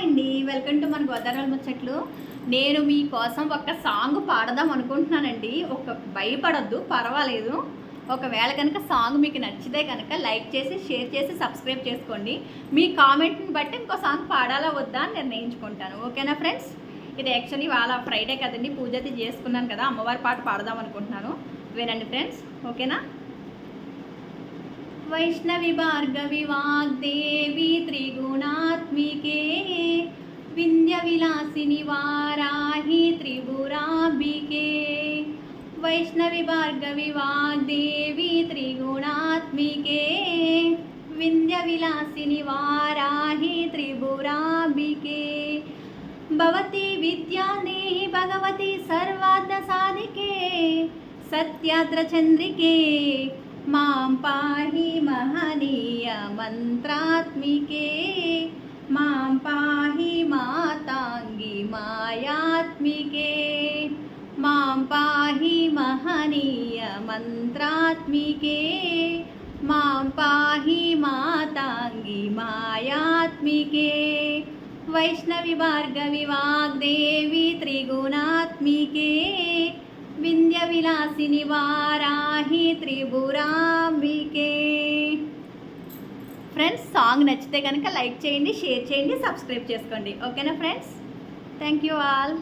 అండి, welcome to మన గోదావరి ముచ్చట్లు. నేను మీకోసం ఒక సాంగ్ పాడదాం అనుకుంటున్నానండి. భయపడొద్దు, పర్వాలేదు. ఒకవేళ కనుక సాంగ్ మీకు నచ్చితే కనుక లైక్ చేసి, షేర్ చేసి, సబ్స్క్రైబ్ చేసుకోండి. మీ కామెంట్ని బట్టి ఇంకో సాంగ్ పాడాలా వద్దా అని నిర్ణయించుకుంటాను. ఓకేనా ఫ్రెండ్స్? ఇది యాక్చువల్లీ వాళ్ళ ఫ్రైడే కదండి, పూజ అయితే చేసుకున్నాను కదా, అమ్మవారి పాట పాడదాం అనుకుంటున్నాను. వినండి ఫ్రెండ్స్, ఓకేనా? వైష్ణవి భార్గవి వాగ్దేవి త్రిగుణాత్మికే వింధ్య విలాసిని వారాహి త్రిపురాంబికే. వైష్ణవి భార్గవి వాగ్దేవి త్రిగుణాత్మికే వింధ్య విలాసిని వారాహి త్రిపురాంబికే. భవతి విద్యాదేహి భగవతి సర్వార్థ సాధికే సత్యాద్ర చంద్రికే మాం పాహి మహనీయ మంత్రాత్మికే. మాం పాహి మాతాంగి మాయాత్మికే. మాం పాహి మహనీయ మంత్రాత్మికే. మాం పాహి మాతాంగి మాయాత్మికే. వైష్ణవి భార్గవి వాగ్దేవి త్రిగుణాత్మికే వింధ్య విలాసిని వారాహి త్రిపురాంబికే. ఫ్రెండ్స్, సాంగ్ నచ్చితే కనుక లైక్ చేయండి, షేర్ చేయండి, సబ్స్క్రైబ్ చేసుకోండి. ఓకేనా ఫ్రెండ్స్? Thank you all.